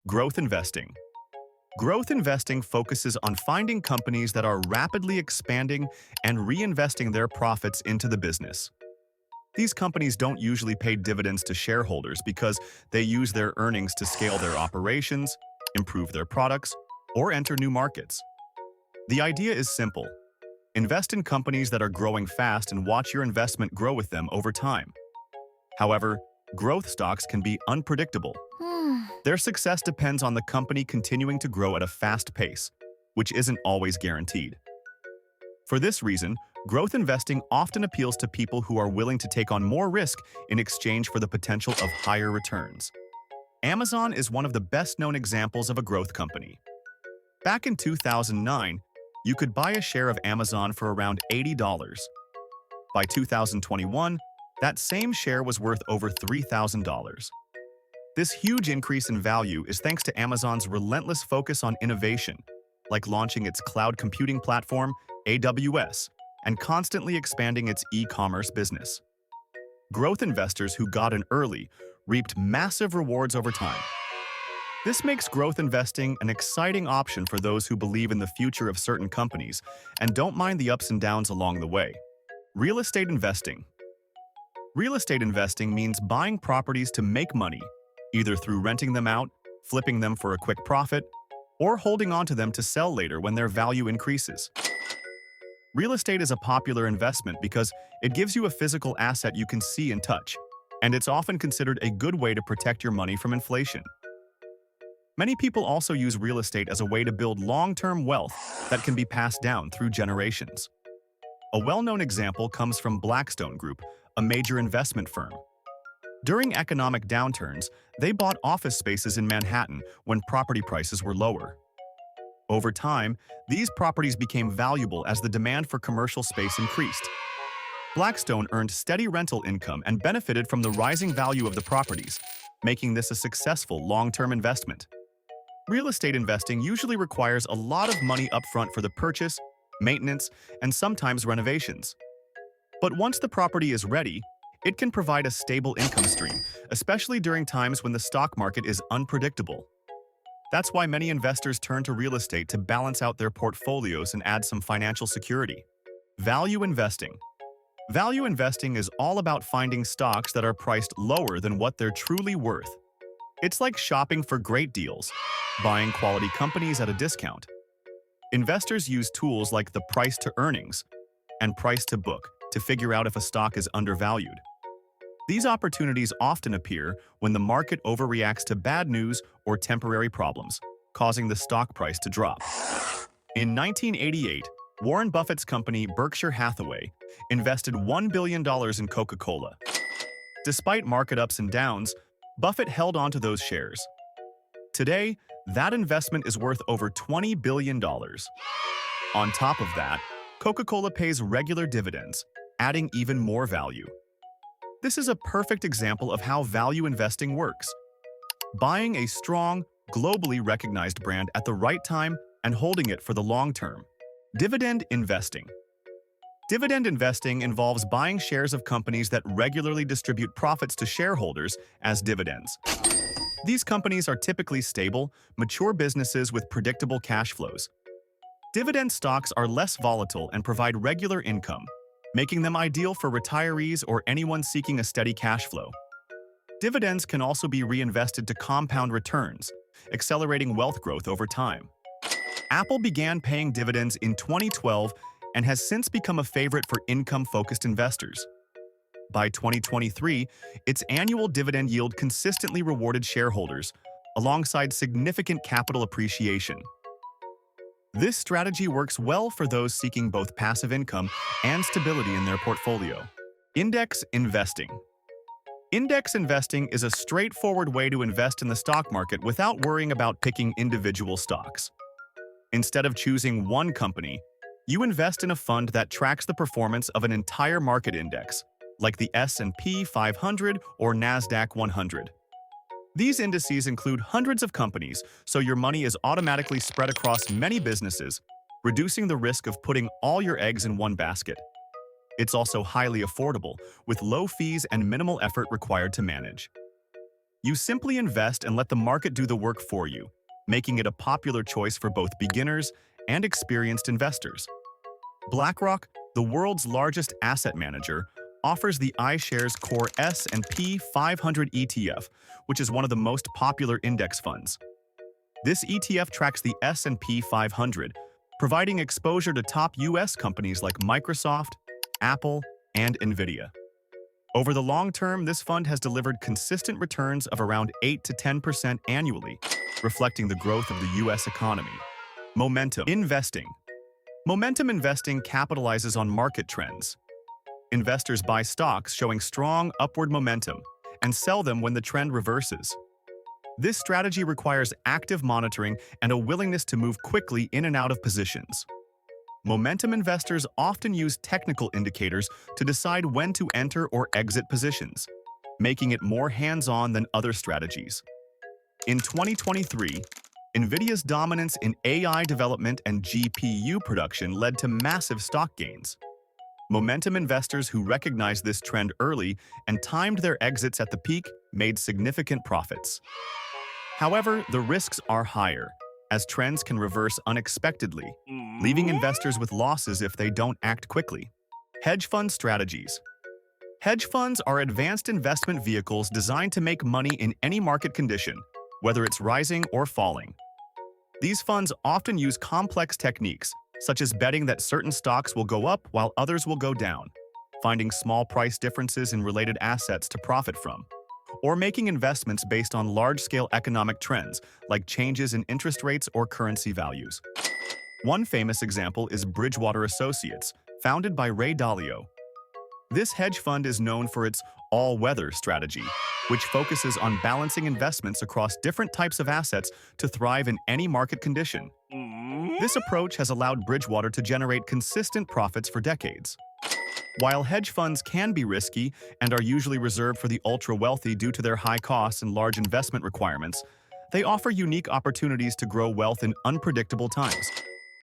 Growth investing. Growth investing focuses on finding companies that are rapidly expanding and reinvesting their profits into the business. These companies don't usually pay dividends to shareholders because they use their earnings to scale their operations, improve their products, or enter new markets. The idea is simple. Invest in companies that are growing fast and watch your investment grow with them over time. However, growth stocks can be unpredictable. Their success depends on the company continuing to grow at a fast pace, which isn't always guaranteed. For this reason, growth investing often appeals to people who are willing to take on more risk in exchange for the potential of higher returns. Amazon is one of the best-known examples of a growth company. Back in 2009, you could buy a share of Amazon for around $80. By 2021, that same share was worth over $3,000. This huge increase in value is thanks to Amazon's relentless focus on innovation, like launching its cloud computing platform, AWS, and constantly expanding its e-commerce business. Growth investors who got in early reaped massive rewards over time. This makes growth investing an exciting option for those who believe in the future of certain companies and don't mind the ups and downs along the way. Real estate investing. Real estate investing means buying properties to make money, either through renting them out, flipping them for a quick profit, or holding on to them to sell later when their value increases. Real estate is a popular investment because it gives you a physical asset you can see and touch, and it's often considered a good way to protect your money from inflation. Many people also use real estate as a way to build long-term wealth that can be passed down through generations. A well-known example comes from Blackstone Group, a major investment firm. During economic downturns, they bought office spaces in Manhattan when property prices were lower. Over time, these properties became valuable as the demand for commercial space increased. Blackstone earned steady rental income and benefited from the rising value of the properties, making this a successful long-term investment. Real estate investing usually requires a lot of money upfront for the purchase, maintenance, and sometimes renovations. But once the property is ready, it can provide a stable income stream, especially during times when the stock market is unpredictable. That's why many investors turn to real estate to balance out their portfolios and add some financial security. Value investing. Value investing is all about finding stocks that are priced lower than what they're truly worth. It's like shopping for great deals, buying quality companies at a discount. Investors use tools like the price to earnings and price to book to figure out if a stock is undervalued. These opportunities often appear when the market overreacts to bad news or temporary problems, causing the stock price to drop. In 1988, Warren Buffett's company Berkshire Hathaway invested $1 billion in Coca-Cola. Despite market ups and downs, Buffett held on to those shares. Today, that investment is worth over $20 billion. On top of that, Coca-Cola pays regular dividends, adding even more value. This is a perfect example of how value investing works. Buying a strong, globally recognized brand at the right time and holding it for the long term. Dividend investing. Dividend investing involves buying shares of companies that regularly distribute profits to shareholders as dividends. These companies are typically stable, mature businesses with predictable cash flows. Dividend stocks are less volatile and provide regular income, making them ideal for retirees or anyone seeking a steady cash flow. Dividends can also be reinvested to compound returns, accelerating wealth growth over time. Apple began paying dividends in 2012 and has since become a favorite for income-focused investors. By 2023, its annual dividend yield consistently rewarded shareholders, alongside significant capital appreciation. This strategy works well for those seeking both passive income and stability in their portfolio. Index investing. Index investing is a straightforward way to invest in the stock market without worrying about picking individual stocks. Instead of choosing one company, you invest in a fund that tracks the performance of an entire market index, like the S&P 500 or NASDAQ 100. These indices include hundreds of companies, so your money is automatically spread across many businesses, reducing the risk of putting all your eggs in one basket. It's also highly affordable, with low fees and minimal effort required to manage. You simply invest and let the market do the work for you, making it a popular choice for both beginners and experienced investors. BlackRock, the world's largest asset manager, offers the iShares Core S&P 500 ETF, which is one of the most popular index funds. This ETF tracks the S&P 500, providing exposure to top U.S. companies like Microsoft, Apple, and Nvidia. Over the long term, this fund has delivered consistent returns of around 8 to 10% annually, reflecting the growth of the U.S. economy. Momentum investing. Momentum investing capitalizes on market trends. Investors buy stocks showing strong upward momentum and sell them when the trend reverses. This strategy requires active monitoring and a willingness to move quickly in and out of positions. Momentum investors often use technical indicators to decide when to enter or exit positions, making it more hands-on than other strategies. In 2023, Nvidia's dominance in AI development and GPU production led to massive stock gains. Momentum investors who recognized this trend early and timed their exits at the peak made significant profits. However, the risks are higher, as trends can reverse unexpectedly, leaving investors with losses if they don't act quickly. Hedge fund strategies. Hedge funds are advanced investment vehicles designed to make money in any market condition, whether it's rising or falling. These funds often use complex techniques, such as betting that certain stocks will go up while others will go down, finding small price differences in related assets to profit from, or making investments based on large-scale economic trends like changes in interest rates or currency values. One famous example is Bridgewater Associates, founded by Ray Dalio. This hedge fund is known for its all-weather strategy, which focuses on balancing investments across different types of assets to thrive in any market condition. This approach has allowed Bridgewater to generate consistent profits for decades. While hedge funds can be risky and are usually reserved for the ultra-wealthy due to their high costs and large investment requirements, they offer unique opportunities to grow wealth in unpredictable times.